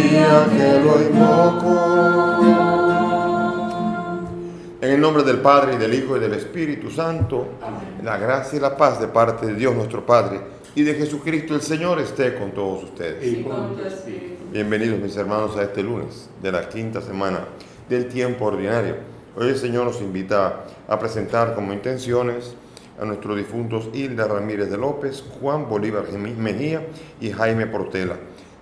día que lo invoco. En el nombre del Padre, y del Hijo, y del Espíritu Santo, amén. La gracia y la paz de parte de Dios nuestro Padre y de Jesucristo el Señor esté con todos ustedes. Y con tu espíritu. Bienvenidos, mis hermanos, a este lunes de la quinta semana del tiempo ordinario. Hoy el Señor nos invita a presentar como intenciones a nuestros difuntos Hilda Ramírez de López, Juan Bolívar Mejía y Jaime Portela.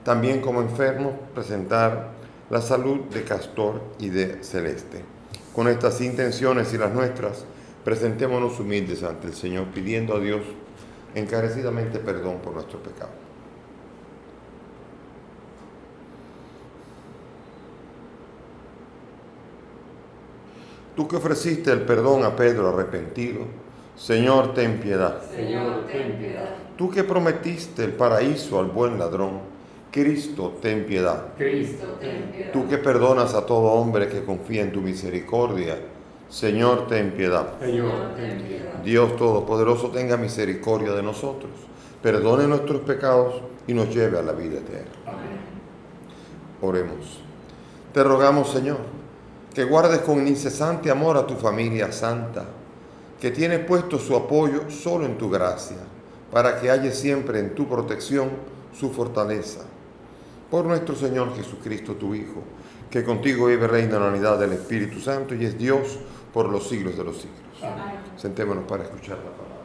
También como enfermos presentar la salud de Castor y de Celeste. Con estas intenciones y las nuestras, presentémonos humildes ante el Señor, pidiendo a Dios encarecidamente perdón por nuestros pecados. Tú que ofreciste el perdón a Pedro arrepentido, Señor, ten piedad. Señor, ten piedad. Tú que prometiste el paraíso al buen ladrón, Cristo, ten piedad. Cristo, ten piedad. Tú que perdonas a todo hombre que confía en tu misericordia, Señor, ten piedad. Señor, ten piedad. Dios Todopoderoso tenga misericordia de nosotros, perdone nuestros pecados y nos lleve a la vida eterna. Amén. Oremos. Te rogamos, Señor, que guardes con incesante amor a tu familia santa, que tiene puesto su apoyo solo en tu gracia, para que halle siempre en tu protección su fortaleza. Por nuestro Señor Jesucristo, tu Hijo, que contigo vive y reina en la unidad del Espíritu Santo y es Dios por los siglos de los siglos. Amén. Sentémonos para escuchar la palabra.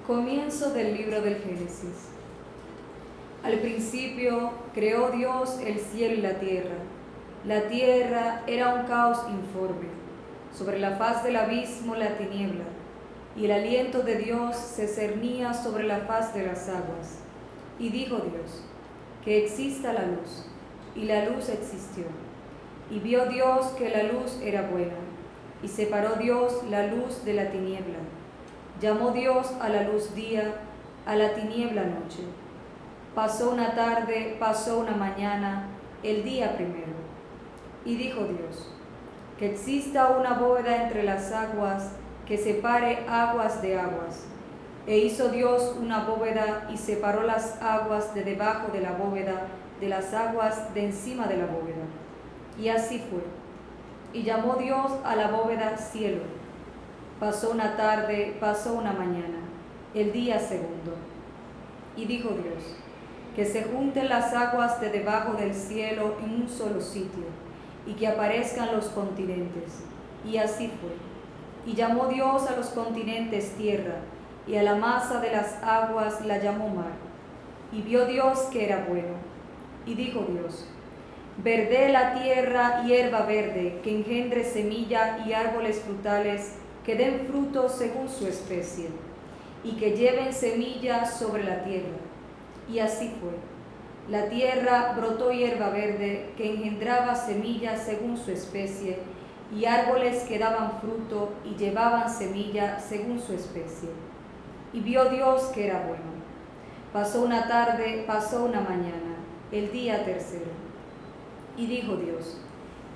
Comienzo del libro del Génesis. Al principio creó Dios el cielo y la tierra. La tierra era un caos informe, sobre la faz del abismo la tiniebla, y el aliento de Dios se cernía sobre la faz de las aguas. Y dijo Dios, que exista la luz, y la luz existió. Y vio Dios que la luz era buena, y separó Dios la luz de la tiniebla. Llamó Dios a la luz día, a la tiniebla noche. Pasó una tarde, pasó una mañana, el día primero. Y dijo Dios, que exista una bóveda entre las aguas, que separe aguas de aguas. E hizo Dios una bóveda y separó las aguas de debajo de la bóveda de las aguas de encima de la bóveda. Y así fue. Y llamó Dios a la bóveda cielo. Pasó una tarde, pasó una mañana, el día segundo. Y dijo Dios, que se junten las aguas de debajo del cielo en un solo sitio, y que aparezcan los continentes. Y así fue. Y llamó Dios a los continentes tierra, y a la masa de las aguas la llamó mar. Y vio Dios que era bueno. Y dijo Dios, verde la tierra hierba verde, que engendre semilla y árboles frutales, que den fruto según su especie, y que lleven semilla sobre la tierra. Y así fue. La tierra brotó hierba verde, que engendraba semillas según su especie, y árboles que daban fruto y llevaban semilla según su especie. Y vio Dios que era bueno. Pasó una tarde, pasó una mañana, el día tercero. Y dijo Dios,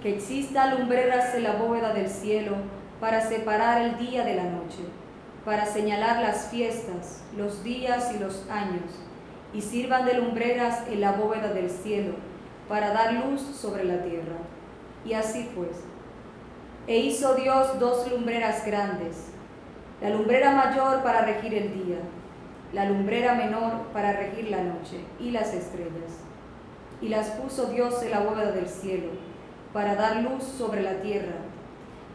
que exista lumbreras en la bóveda del cielo, para separar el día de la noche, para señalar las fiestas, los días y los años, y sirvan de lumbreras en la bóveda del cielo, para dar luz sobre la tierra. Y así fue. E hizo Dios dos lumbreras grandes, la lumbrera mayor para regir el día, la lumbrera menor para regir la noche y las estrellas. Y las puso Dios en la bóveda del cielo, para dar luz sobre la tierra,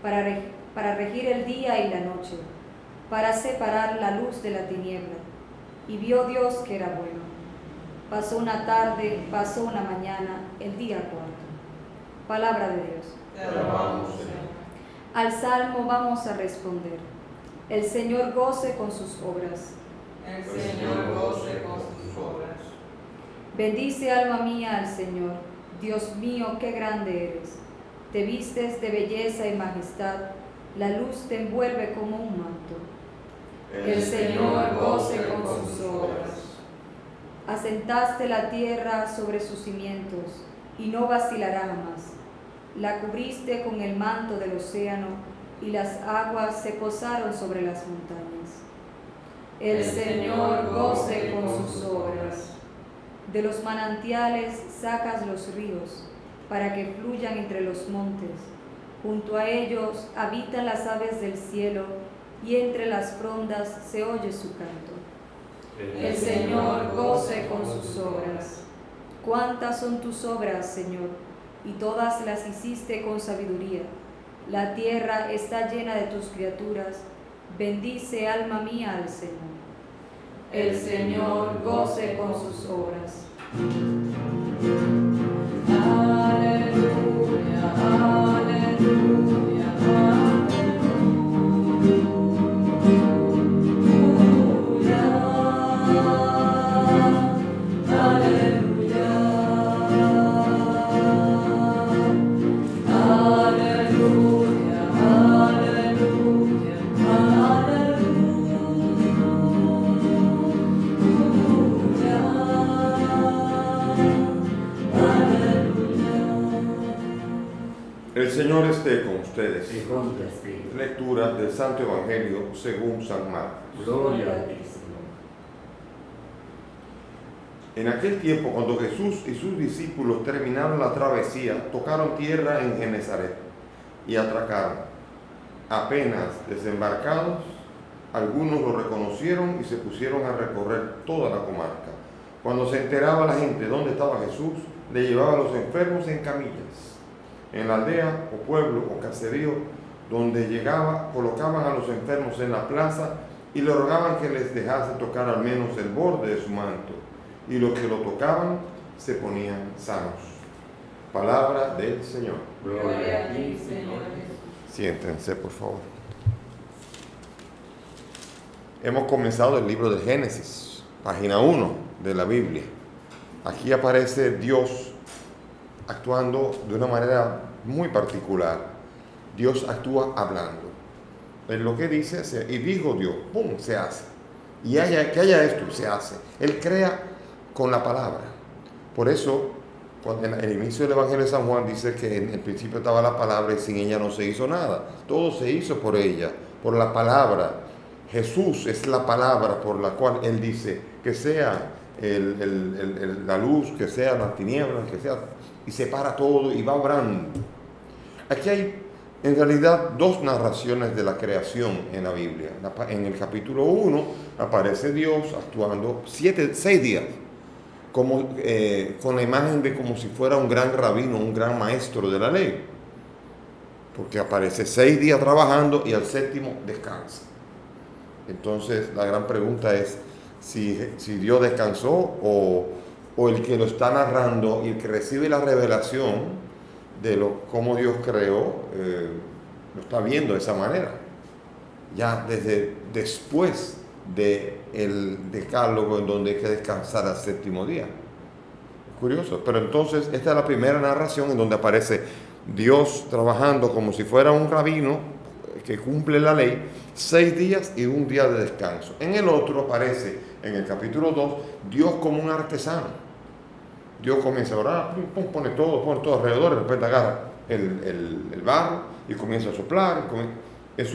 para regir el día y la noche, para separar la luz de la tiniebla. Y vio Dios que era bueno. Pasó una tarde, pasó una mañana, el día cuarto. Palabra de Dios. Te alabamos, Señor. Al salmo vamos a responder. El Señor goce con sus obras. El Señor goce con sus obras. Bendice alma mía al Señor. Dios mío, qué grande eres. Te vistes de belleza y majestad. La luz te envuelve como un manto. El Señor goce con sus obras. Asentaste la tierra sobre sus cimientos, y no vacilará jamás. La cubriste con el manto del océano, y las aguas se posaron sobre las montañas. El Señor goce con sus obras. De los manantiales sacas los ríos, para que fluyan entre los montes. Junto a ellos habitan las aves del cielo, y entre las frondas se oye su canto. El Señor goce con sus obras. ¿Cuántas son tus obras, Señor? Y todas las hiciste con sabiduría. La tierra está llena de tus criaturas. Bendice, alma mía, al Señor. El Señor goce con sus obras. Aleluya, aleluya, El Señor esté con ustedes. Y con tu espíritu. Lectura del Santo Evangelio según San Marcos. Gloria a ti, Señor. En aquel tiempo, cuando Jesús y sus discípulos terminaron la travesía, tocaron tierra en Genesaret y atracaron. Apenas desembarcados, algunos lo reconocieron y se pusieron a recorrer toda la comarca. Cuando se enteraba la gente dónde estaba Jesús, le llevaba a los enfermos en camillas. En la aldea o pueblo o caserío donde llegaba, colocaban a los enfermos en la plaza y le rogaban que les dejase tocar al menos el borde de su manto. Y los que lo tocaban se ponían sanos. Palabra del Señor. Gloria a ti, Señor. Siéntense, por favor. Hemos comenzado el libro de Génesis, página 1 de la Biblia. Aquí aparece Dios actuando de una manera muy particular. Dios actúa hablando. En lo que dice, y dijo Dios, ¡pum!, se hace. Y que haya esto, se hace. Él crea con la palabra. Por eso, cuando en el inicio del Evangelio de San Juan dice que en el principio estaba la palabra y sin ella no se hizo nada. Todo se hizo por ella, por la palabra. Jesús es la palabra por la cual Él dice que sea la luz, que sea las tinieblas, que sea, y separa todo y va obrando. Aquí hay en realidad dos narraciones de la creación en la Biblia. En el capítulo 1 aparece Dios actuando 6 días, como, con la imagen de como si fuera un gran rabino, un gran maestro de la ley, porque aparece 6 días trabajando y al 7º descansa. Entonces la gran pregunta es si Dios descansó o el que lo está narrando y el que recibe la revelación de cómo Dios creó, lo está viendo de esa manera, ya desde después del decálogo en donde hay que descansar al 7º día. Curioso, pero entonces esta es la primera narración en donde aparece Dios trabajando como si fuera un rabino que cumple la ley, 6 días y 1 día de descanso. En el otro aparece, en el capítulo 2, Dios como un artesano. Dios comienza a orar, pone todo alrededor, de repente agarra el barro y comienza a soplar. Es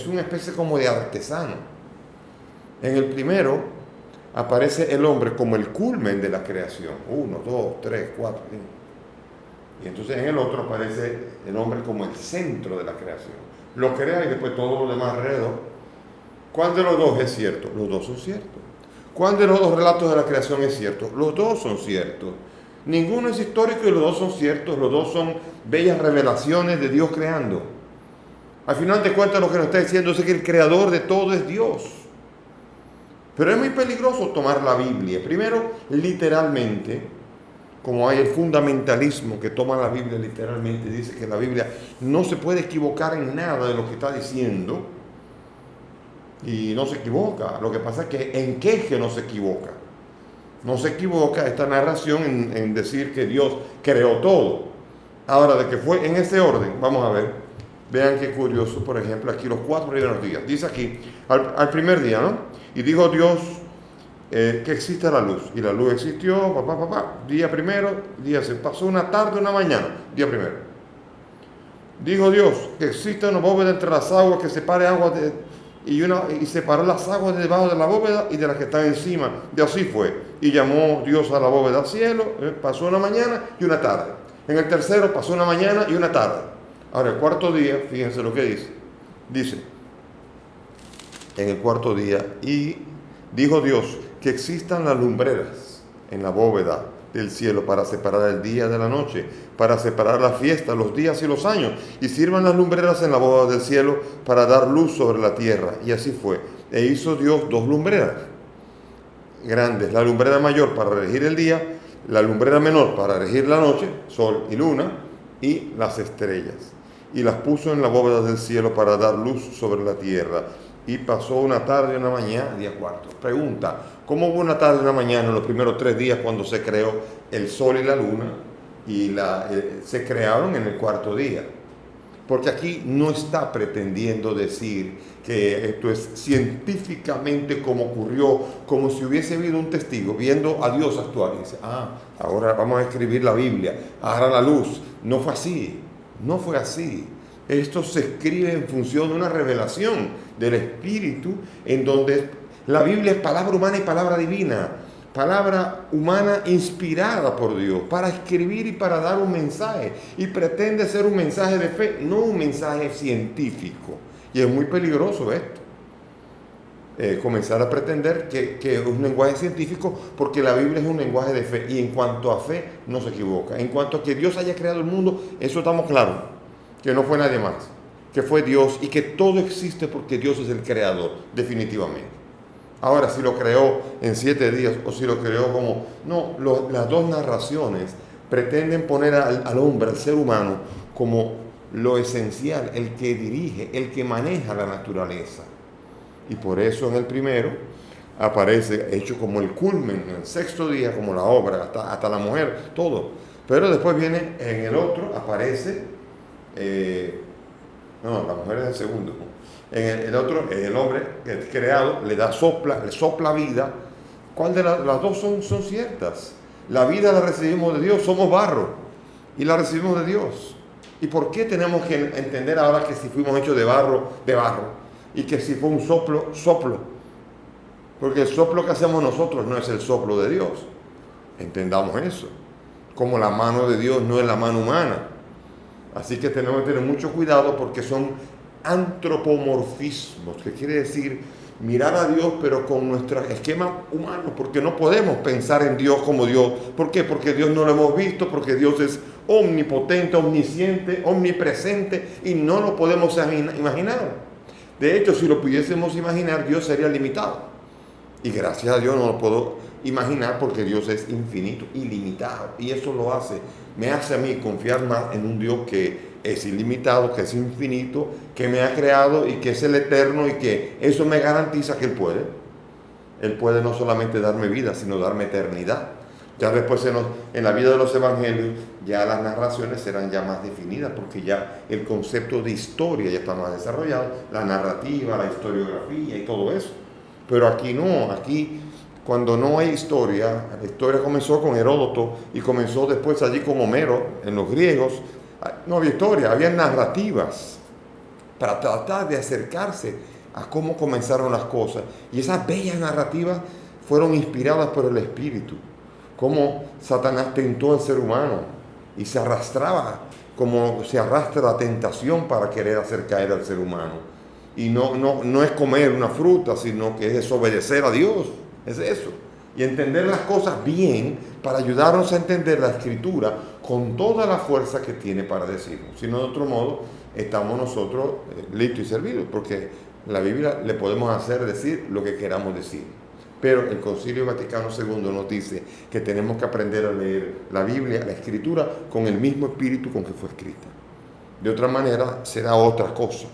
una especie como de artesano. En el primero aparece el hombre como el culmen de la creación. 1, 2, 3, 4, 5. Y entonces en el otro aparece el hombre como el centro de la creación. Lo crea y después todo lo demás alrededor. ¿Cuál de los dos es cierto? Los dos son ciertos. ¿Cuál de los dos relatos de la creación es cierto? Los dos son ciertos. Ninguno es histórico y los dos son ciertos. Los dos son bellas revelaciones de Dios creando. Al final de cuentas lo que nos está diciendo es que el creador de todo es Dios. Pero es muy peligroso tomar la Biblia. Primero, literalmente, como hay el fundamentalismo que toma la Biblia literalmente, dice que la Biblia no se puede equivocar en nada de lo que está diciendo. Y no se equivoca. Lo que pasa es que ¿en qué es que no se equivoca? No se equivoca esta narración en decir que Dios creó todo. Ahora, de que fue en ese orden, vamos a ver. Vean qué curioso, por ejemplo, aquí los 4 primeros días. Dice aquí, al primer día, ¿no? Y dijo Dios que exista la luz. Y la luz existió, día primero, se pasó una tarde, una mañana, día primero. Dijo Dios que exista una bóveda entre las aguas que separe agua y separó las aguas de debajo de la bóveda y de las que están encima. Y así fue. Y llamó Dios a la bóveda cielo. Pasó una mañana y una tarde. En el tercero pasó una mañana y una tarde. Ahora, el cuarto día, fíjense lo que dice. Dice, en el cuarto día, y dijo Dios que existan las lumbreras en la bóveda del cielo para separar el día de la noche, para separar la fiesta, los días y los años, y sirvan las lumbreras en la bóveda del cielo para dar luz sobre la tierra. Y así fue. E hizo Dios dos lumbreras grandes, la lumbrera mayor para regir el día, la lumbrera menor para regir la noche, sol y luna, y las estrellas. Y las puso en la bóveda del cielo para dar luz sobre la tierra. Y pasó una tarde y una mañana, día cuarto. Pregunta, ¿cómo hubo una tarde y una mañana en los primeros 3 días cuando se creó el sol y la luna? Y se crearon en el cuarto día. Porque aquí no está pretendiendo decir que esto es científicamente como ocurrió, como si hubiese habido un testigo viendo a Dios actuar. Y dice, ahora vamos a escribir la Biblia, ahora la luz. No fue así, no fue así. Esto se escribe en función de una revelación del Espíritu, en donde la Biblia es palabra humana y palabra divina, palabra humana inspirada por Dios para escribir y para dar un mensaje, y pretende ser un mensaje de fe, no un mensaje científico. Y es muy peligroso esto, comenzar a pretender que es un lenguaje científico, porque la Biblia es un lenguaje de fe, y en cuanto a fe no se equivoca. En cuanto a que Dios haya creado el mundo, eso estamos claros, que no fue nadie más, que fue Dios, y que todo existe porque Dios es el creador, definitivamente. Ahora, si lo creó en 7 días o si lo creó como... No, las dos narraciones pretenden poner al hombre, al ser humano, como lo esencial, el que dirige, el que maneja la naturaleza. Y por eso en el primero aparece hecho como el culmen, en el 6º día, como la obra, hasta la mujer, todo. Pero después viene en el otro, aparece... la mujer es el segundo. En el otro, el hombre creado, le sopla vida. ¿Cuál de las dos son ciertas? La vida la recibimos de Dios, somos barro, y la recibimos de Dios. ¿Y por qué tenemos que entender ahora que si fuimos hechos de barro, y que si fue un soplo? Porque el soplo que hacemos nosotros no es el soplo de Dios. Entendamos eso. Como la mano de Dios no es la mano humana. Así que tenemos que tener mucho cuidado, porque son antropomorfismos, que quiere decir mirar a Dios pero con nuestro esquema humano, porque no podemos pensar en Dios como Dios. ¿Por qué? Porque Dios no lo hemos visto, porque Dios es omnipotente, omnisciente, omnipresente, y no lo podemos imaginar. De hecho, si lo pudiésemos imaginar, Dios sería limitado. Y gracias a Dios no lo puedo imaginar, porque Dios es infinito, ilimitado. Y eso me hace a mí confiar más en un Dios que es ilimitado, que es infinito, que me ha creado y que es el eterno, y que eso me garantiza que Él puede. Él puede no solamente darme vida, sino darme eternidad. Ya después en la vida de los evangelios, ya las narraciones serán ya más definidas, porque ya el concepto de historia ya está más desarrollado, la narrativa, la historiografía y todo eso. Pero aquí no, aquí cuando no hay historia, la historia comenzó con Heródoto y comenzó después allí con Homero, en los griegos. No había historia, había narrativas para tratar de acercarse a cómo comenzaron las cosas. Y esas bellas narrativas fueron inspiradas por el Espíritu. Cómo Satanás tentó al ser humano y se arrastraba, como se arrastra la tentación para querer hacer caer al ser humano. Y no es comer una fruta, sino que es desobedecer a Dios. Es eso. Y entender las cosas bien para ayudarnos a entender la Escritura con toda la fuerza que tiene para decirnos. Si no, de otro modo, estamos nosotros listos y servidos, porque la Biblia le podemos hacer decir lo que queramos decir. Pero el Concilio Vaticano II nos dice que tenemos que aprender a leer la Biblia, la Escritura, con el mismo espíritu con que fue escrita. De otra manera, será otra cosa.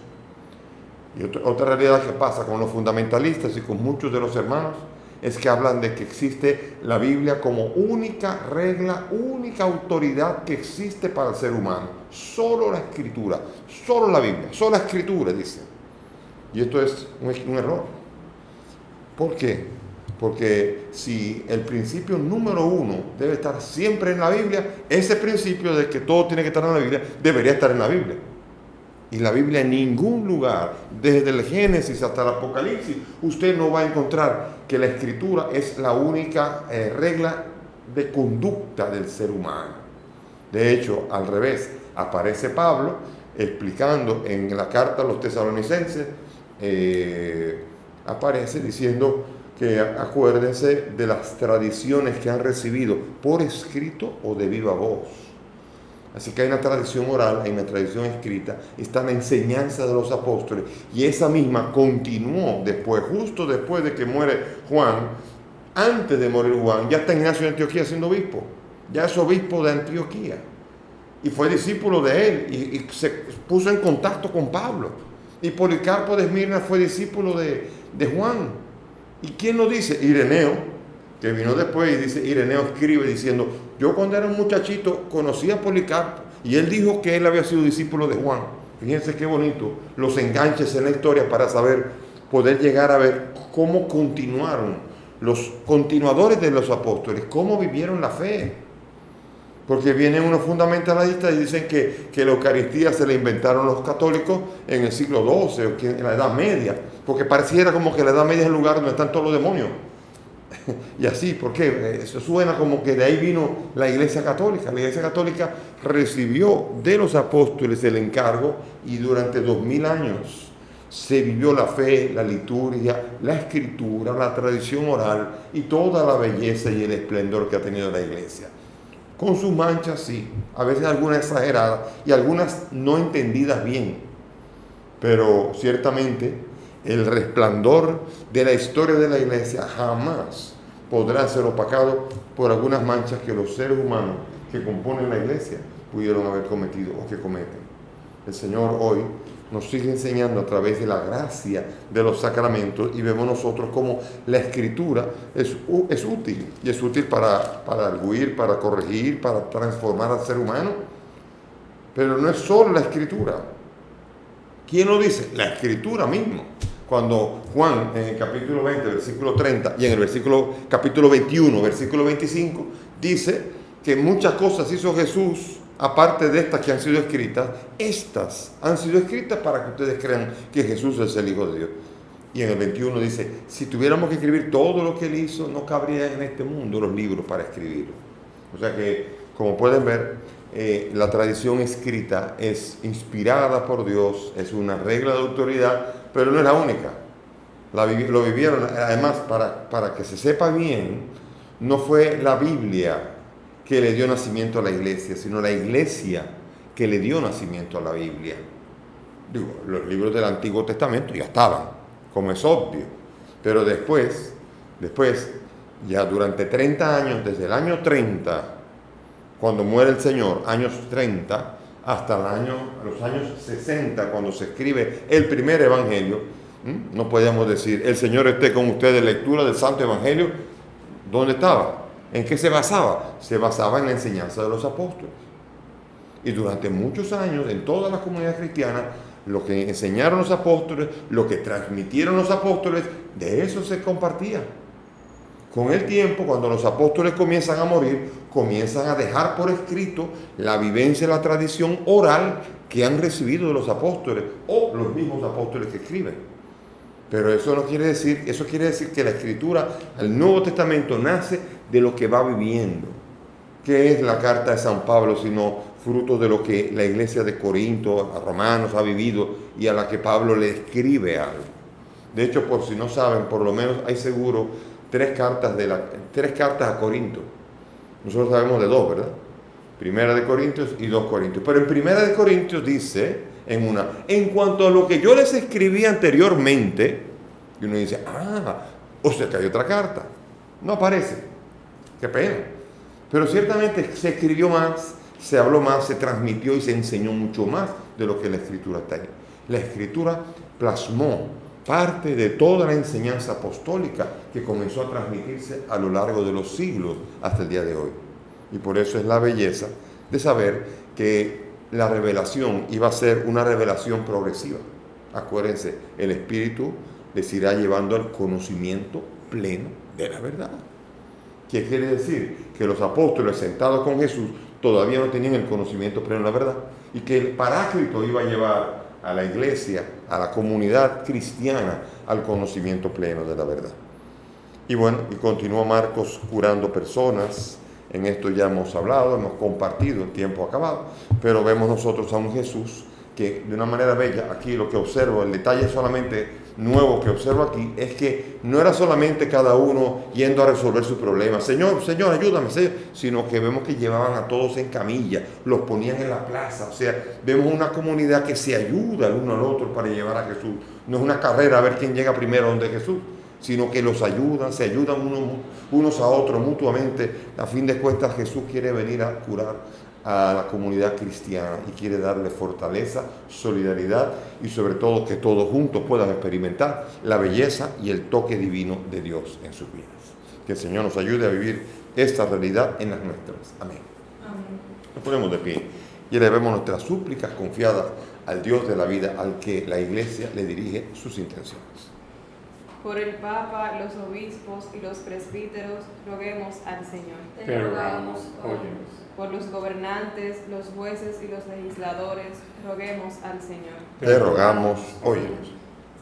Y otra realidad que pasa con los fundamentalistas y con muchos de los hermanos es que hablan de que existe la Biblia como única regla, única autoridad que existe para el ser humano. Solo la Escritura, solo la Biblia, solo la Escritura, dicen. Y esto es un error. ¿Por qué? Porque si el principio número 1 debe estar siempre en la Biblia, ese principio de que todo tiene que estar en la Biblia debería estar en la Biblia. Y la Biblia en ningún lugar, desde el Génesis hasta el Apocalipsis, usted no va a encontrar que la Escritura es la única regla de conducta del ser humano. De hecho, al revés, aparece Pablo explicando en la carta a los tesalonicenses, aparece diciendo que acuérdense de las tradiciones que han recibido por escrito o de viva voz. Así que hay una tradición oral, hay una tradición escrita, está la enseñanza de los apóstoles, y esa misma continuó después, justo después de que muere Juan. Antes de morir Juan, ya está Ignacio de Antioquía siendo obispo, ya es obispo de Antioquía, y fue discípulo de él, y se puso en contacto con Pablo. Y Policarpo de Esmirna fue discípulo de Juan. ¿Y quién lo dice? Ireneo, que vino después, y dice, Ireneo escribe diciendo, yo cuando era un muchachito conocí a Policarpo, y él dijo que él había sido discípulo de Juan. Fíjense qué bonito los enganches en la historia para poder llegar a ver cómo continuaron los continuadores de los apóstoles, cómo vivieron la fe. Porque vienen unos fundamentalistas y dicen que la Eucaristía se la inventaron los católicos en el siglo XII, o en la Edad Media, porque pareciera como que la Edad Media es el lugar donde están todos los demonios. Y así, ¿por qué? Eso suena como que de ahí vino la Iglesia Católica. La Iglesia Católica recibió de los apóstoles el encargo, y durante 2000 años se vivió la fe, la liturgia, la escritura, la tradición oral y toda la belleza y el esplendor que ha tenido la Iglesia. Con sus manchas, sí, a veces algunas exageradas y algunas no entendidas bien, pero ciertamente el resplandor de la historia de la Iglesia jamás podrá ser opacado por algunas manchas que los seres humanos que componen la Iglesia pudieron haber cometido o que cometen. El Señor hoy nos sigue enseñando a través de la gracia de los sacramentos, y vemos nosotros cómo la Escritura es útil, y es útil para arguir, para corregir, para transformar al ser humano. Pero no es solo la Escritura. ¿Quién lo dice? La Escritura mismo. Cuando Juan, en el capítulo 20, versículo 30, y en el capítulo 21, versículo 25, dice que muchas cosas hizo Jesús, aparte de estas que han sido escritas. Estas han sido escritas para que ustedes crean que Jesús es el Hijo de Dios. Y en el 21 dice, si tuviéramos que escribir todo lo que Él hizo, no cabría en este mundo los libros para escribirlo. O sea que, como pueden ver, la tradición escrita es inspirada por Dios, es una regla de autoridad, pero no es la única. Lo vivieron, además, para que se sepa bien, no fue la Biblia que le dio nacimiento a la Iglesia, sino la Iglesia que le dio nacimiento a la Biblia. Digo, los libros del Antiguo Testamento ya estaban, como es obvio, pero después, ya durante 30 años, desde el año 30, cuando muere el Señor, años 30, hasta los años 60, cuando se escribe el primer Evangelio, no podíamos decir, el Señor esté con ustedes, lectura del Santo Evangelio. ¿Dónde estaba? ¿En qué se basaba? Se basaba en la enseñanza de los apóstoles. Y durante muchos años, en toda la comunidad cristiana, lo que enseñaron los apóstoles, lo que transmitieron los apóstoles, de eso se compartía. Con el tiempo, cuando los apóstoles comienzan a morir, comienzan a dejar por escrito la vivencia y la tradición oral que han recibido de los apóstoles o los mismos apóstoles que escriben. Pero eso quiere decir que la Escritura, el Nuevo Testamento, nace de lo que va viviendo. ¿Qué es la carta de San Pablo sino fruto de lo que la iglesia de Corinto, a Romanos, ha vivido y a la que Pablo le escribe algo? De hecho, por si no saben, por lo menos hay seguro 3 cartas a Corinto. Nosotros sabemos de 2, ¿verdad? Primera de Corintios y 2 Corintios. Pero en Primera de Corintios dice, en cuanto a lo que yo les escribí anteriormente, y uno dice, o sea que hay otra carta. No aparece. Qué pena. Pero ciertamente se escribió más, se habló más, se transmitió y se enseñó mucho más de lo que la Escritura está ahí. La Escritura plasmó parte de toda la enseñanza apostólica que comenzó a transmitirse a lo largo de los siglos hasta el día de hoy. Y por eso es la belleza de saber que la revelación iba a ser una revelación progresiva. Acuérdense, el Espíritu les irá llevando al conocimiento pleno de la verdad. ¿Qué quiere decir? Que los apóstoles sentados con Jesús todavía no tenían el conocimiento pleno de la verdad, y que el Paráclito iba a llevar a la iglesia, a la comunidad cristiana, al conocimiento pleno de la verdad. Y bueno, y continúa Marcos curando personas. En esto ya hemos hablado, hemos compartido, el tiempo acabado, pero vemos nosotros a un Jesús que de una manera bella, aquí lo que observo, el detalle solamente nuevo que observo aquí, es que no era solamente cada uno yendo a resolver su problema, Señor, Señor, ayúdame, Señor, sino que vemos que llevaban a todos en camilla, los ponían en la plaza, o sea, vemos una comunidad que se ayuda el uno al otro para llevar a Jesús. No es una carrera a ver quién llega primero donde Jesús, sino que los ayudan, se ayudan unos a otros mutuamente. A fin de cuentas, Jesús quiere venir a curar a la comunidad cristiana y quiere darle fortaleza, solidaridad y sobre todo que todos juntos puedan experimentar la belleza y el toque divino de Dios en sus vidas. Que el Señor nos ayude a vivir esta realidad en las nuestras. Amén. Amén. Nos ponemos de pie y elevemos nuestras súplicas confiadas al Dios de la vida, al que la Iglesia le dirige sus intenciones. Por el Papa, los obispos y los presbíteros, roguemos al Señor. Te rogamos, óyenos. Por los gobernantes, los jueces y los legisladores, roguemos al Señor. Te rogamos, óyenos.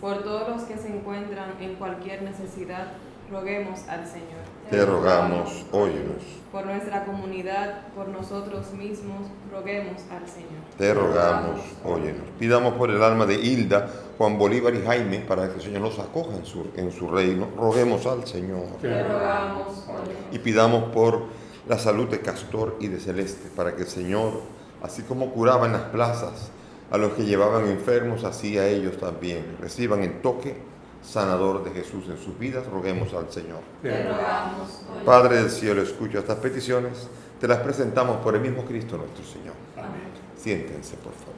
Por todos los que se encuentran en cualquier necesidad, roguemos al Señor. Te rogamos, óyenos. Por nuestra comunidad, por nosotros mismos, roguemos al Señor. Te rogamos, óyenos. Pidamos por el alma de Hilda, Juan Bolívar y Jaime, para que el Señor los acoja en su reino. Roguemos al Señor. Te rogamos, óyenos. Y pidamos por la salud de Castor y de Celeste, para que el Señor, así como curaba en las plazas a los que llevaban enfermos, así a ellos también reciban el toque sanador de Jesús en sus vidas. Roguemos al Señor. Te rogamos, óyenos. Padre del cielo, escucha estas peticiones, te las presentamos por el mismo Cristo nuestro Señor. Amén. Siéntense, por favor.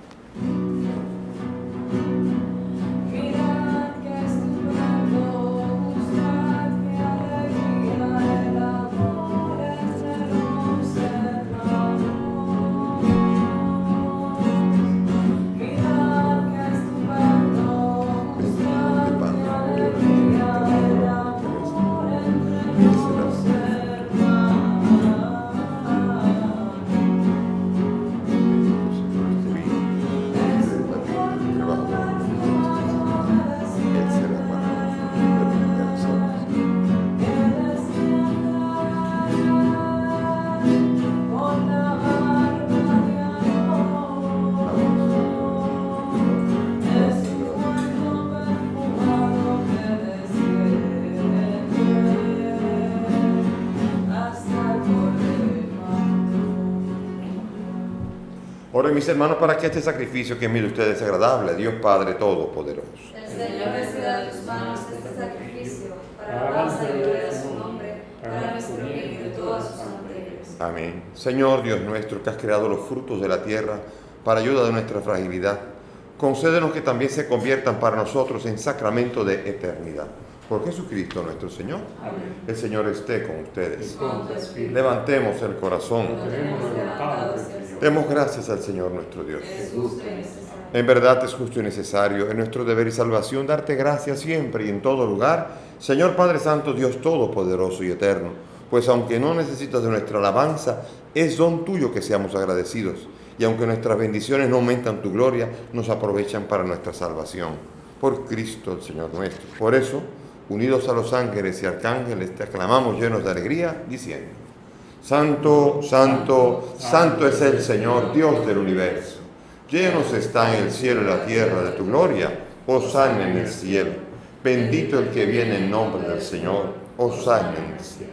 Mirad que estupendo, buscad que alegría, el amor entre los hermanos. Mirad que estupendo, buscad que alegría, el amor entre los hermanos. Oren, mis hermanos, para que este sacrificio que mire ustedes es agradable a Dios Padre Todopoderoso. El Señor reciba de tus manos este sacrificio para la alabanza y gloria de su nombre, para nuestro bien y de todas sus anteriores. Amén. Señor Dios nuestro, que has creado los frutos de la tierra para ayuda de nuestra fragilidad, concédenos que también se conviertan para nosotros en sacramento de eternidad. Por Jesucristo nuestro Señor. Amén. El Señor esté con ustedes. Con tu espíritu. Levantemos el corazón. Tenemos levantado hacia el Señor. Demos gracias al Señor nuestro Dios. Es justo y necesario. En verdad es justo y necesario, es nuestro deber y salvación darte gracias siempre y en todo lugar, Señor Padre Santo, Dios Todopoderoso y Eterno, pues aunque no necesitas de nuestra alabanza, es don tuyo que seamos agradecidos, y aunque nuestras bendiciones no aumentan tu gloria, nos aprovechan para nuestra salvación. Por Cristo el Señor nuestro. Por eso, unidos a los ángeles y arcángeles, te aclamamos llenos de alegría, diciendo: Santo, Santo, Santo es el Señor, Dios del universo. Llenos está en el cielo y la tierra de tu gloria. Hosana en el cielo. Bendito el que viene en nombre del Señor. Hosana en el cielo.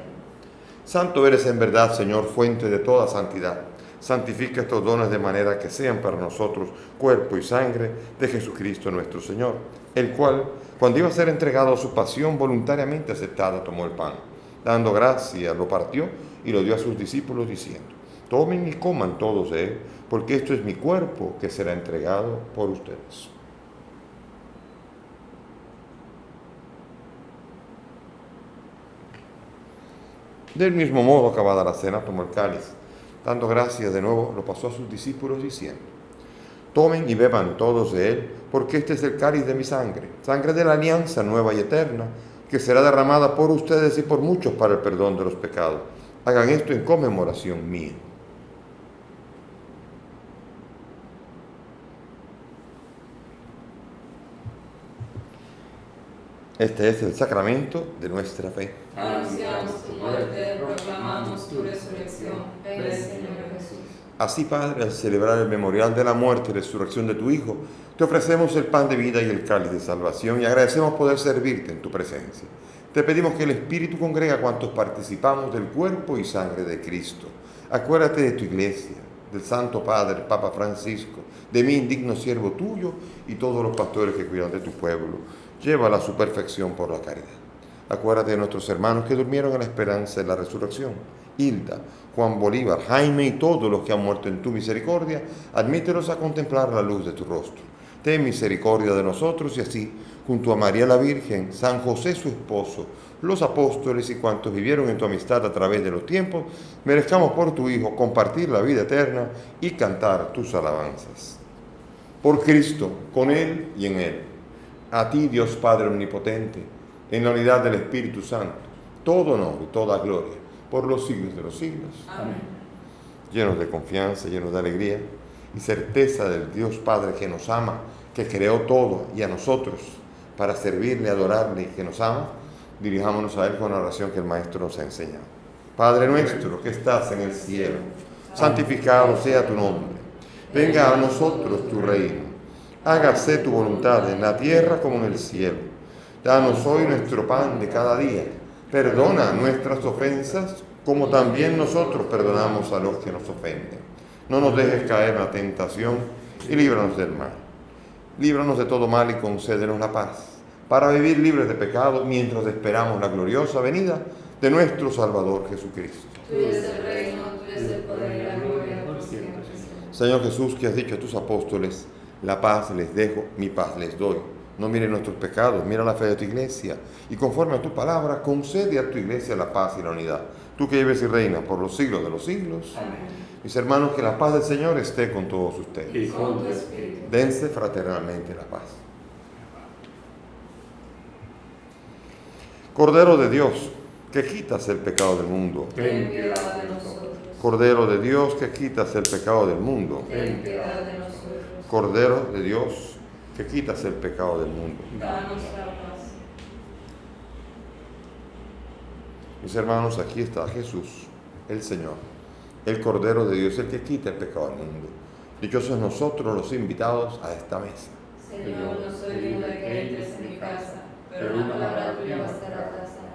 Santo eres en verdad, Señor, fuente de toda santidad. Santifica estos dones de manera que sean para nosotros cuerpo y sangre de Jesucristo nuestro Señor, el cual, cuando iba a ser entregado a su pasión voluntariamente aceptada, tomó el pan. Dando gracias, lo partió y lo dio a sus discípulos diciendo: Tomen y coman todos de él, porque esto es mi cuerpo que será entregado por ustedes. Del mismo modo, acabada la cena, tomó el cáliz. Dando gracias de nuevo, lo pasó a sus discípulos diciendo: Tomen y beban todos de él, porque este es el cáliz de mi sangre, sangre de la alianza nueva y eterna, que será derramada por ustedes y por muchos para el perdón de los pecados. Hagan esto en conmemoración mía. Este es el sacramento de nuestra fe. Anunciamos tu muerte, proclamamos tu resurrección. Ven, Señor Jesús. Así, Padre, al celebrar el memorial de la muerte y resurrección de tu Hijo, te ofrecemos el pan de vida y el cáliz de salvación y agradecemos poder servirte en tu presencia. Te pedimos que el Espíritu congrega a cuantos participamos del cuerpo y sangre de Cristo. Acuérdate de tu iglesia, del Santo Padre, Papa Francisco, de mí, indigno siervo tuyo, y todos los pastores que cuidan de tu pueblo. Llévala a su perfección por la caridad. Acuérdate de nuestros hermanos que durmieron en la esperanza de la resurrección. Hilda, Juan Bolívar, Jaime y todos los que han muerto en tu misericordia, admítelos a contemplar la luz de tu rostro. Ten misericordia de nosotros y así, junto a María la Virgen, San José su esposo, los apóstoles y cuantos vivieron en tu amistad a través de los tiempos, merezcamos por tu Hijo compartir la vida eterna y cantar tus alabanzas. Por Cristo, con Él y en Él. A ti, Dios Padre Omnipotente, en la unidad del Espíritu Santo, todo honor y toda gloria, por los siglos de los siglos. Amén. Llenos de confianza, llenos de alegría y certeza del Dios Padre que nos ama, que creó todo y a nosotros para servirle, adorarle y que nos ama, dirijámonos a Él con la oración que el Maestro nos ha enseñado. Padre nuestro que estás en el cielo, santificado sea tu nombre. Venga a nosotros tu reino. Hágase tu voluntad en la tierra como en el cielo. Danos hoy nuestro pan de cada día. Perdona nuestras ofensas como también nosotros perdonamos a los que nos ofenden. No nos dejes caer en la tentación y líbranos del mal. Líbranos de todo mal y concédenos la paz, para vivir libres de pecado mientras esperamos la gloriosa venida de nuestro Salvador Jesucristo. Tuyo es el reino, tuyo es el poder y la gloria por siempre. Señor Jesús, que has dicho a tus apóstoles, la paz les dejo, mi paz les doy. No mires nuestros pecados, mira la fe de tu iglesia. Y conforme a tu palabra, concede a tu iglesia la paz y la unidad. Tú que vives y reinas por los siglos de los siglos. Amén. Mis hermanos, que la paz del Señor esté con todos ustedes. Y Con tu espíritu. Dense fraternalmente la paz. Cordero de Dios, que quitas el pecado del mundo. Ten piedad de nosotros. Cordero de Dios, que quitas el pecado del mundo. Ten piedad de nosotros. Cordero de Dios, que quitas el pecado del mundo. Danos la paz. Mis hermanos, aquí está Jesús, el Señor, el Cordero de Dios, el que quita el pecado del mundo. Dichosos nosotros los invitados a esta mesa. Señor, no soy digno de que entres en mi casa, pero una palabra tuya bastará para sanar.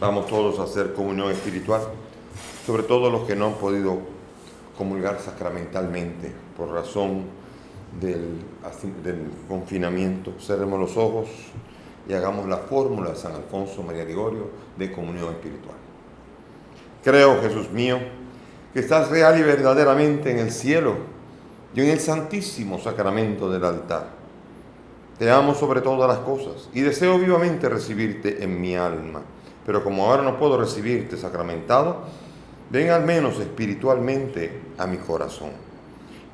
Vamos todos a hacer comunión espiritual, sobre todo los que no han podido comulgar sacramentalmente por razón del confinamiento. Cerremos los ojos y hagamos la fórmula de San Alfonso María Ligorio de comunión espiritual. Creo, Jesús mío, que estás real y verdaderamente en el cielo y en el santísimo sacramento del altar. Te amo sobre todas las cosas y deseo vivamente recibirte en mi alma. Pero como ahora no puedo recibirte sacramentado, ven al menos espiritualmente a mi corazón.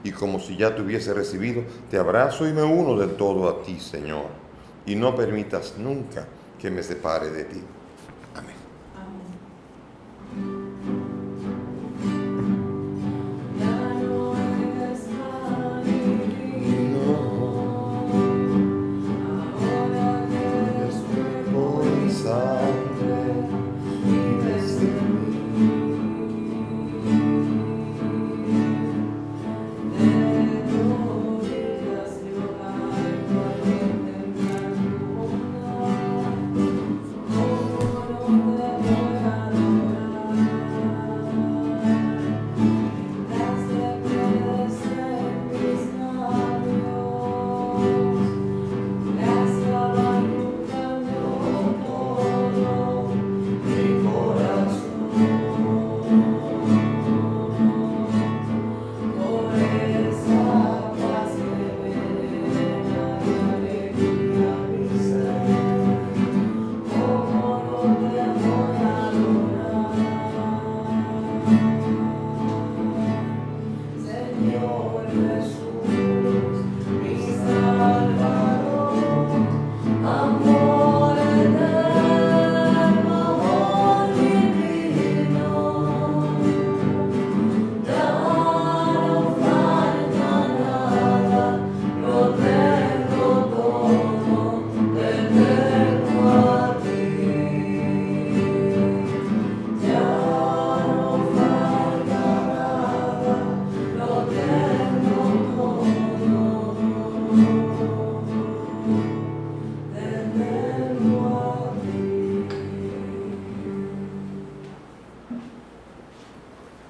Y como si ya te hubiese recibido, te abrazo y me uno del todo a ti, Señor. Y no permitas nunca que me separe de ti. Amén.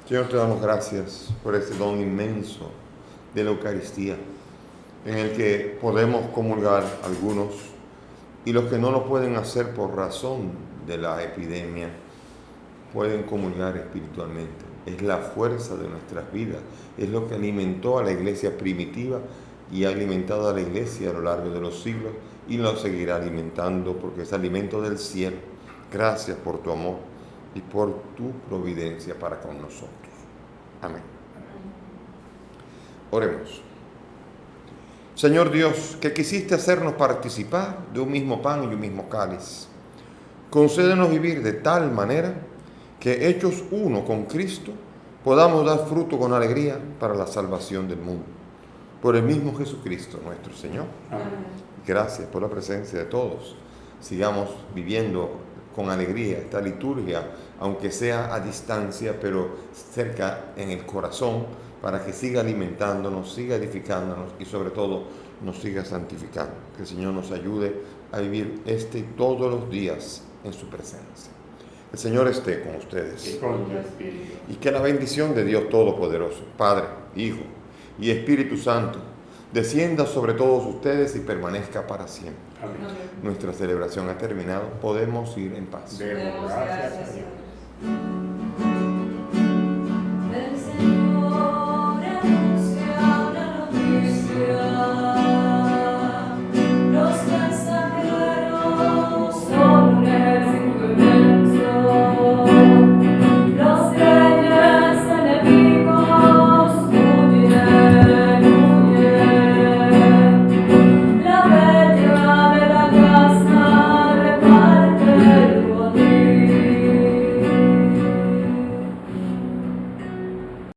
Señor, te damos gracias por este don inmenso de la Eucaristía, en el que podemos comulgar algunos, y los que no lo pueden hacer por razón de la epidemia, pueden comulgar espiritualmente. Es la fuerza de nuestras vidas, es lo que alimentó a la iglesia primitiva y ha alimentado a la iglesia a lo largo de los siglos, y lo seguirá alimentando porque es alimento del cielo. Gracias por tu amor y por tu providencia para con nosotros. Amén. Oremos. Señor Dios, que quisiste hacernos participar de un mismo pan y un mismo cáliz, concédenos vivir de tal manera que, hechos uno con Cristo, podamos dar fruto con alegría para la salvación del mundo. Por el mismo Jesucristo nuestro Señor. Amén. Gracias por la presencia de todos. Sigamos viviendo con alegría esta liturgia, aunque sea a distancia, pero cerca en el corazón, para que siga alimentándonos, siga edificándonos y sobre todo nos siga santificando. Que el Señor nos ayude a vivir todos los días en su presencia. El Señor esté con ustedes. Y con tu espíritu. Y que la bendición de Dios Todopoderoso, Padre, Hijo y Espíritu Santo, descienda sobre todos ustedes y permanezca para siempre. Amén. Nuestra celebración ha terminado. Podemos ir en paz. Demos gracias a Dios.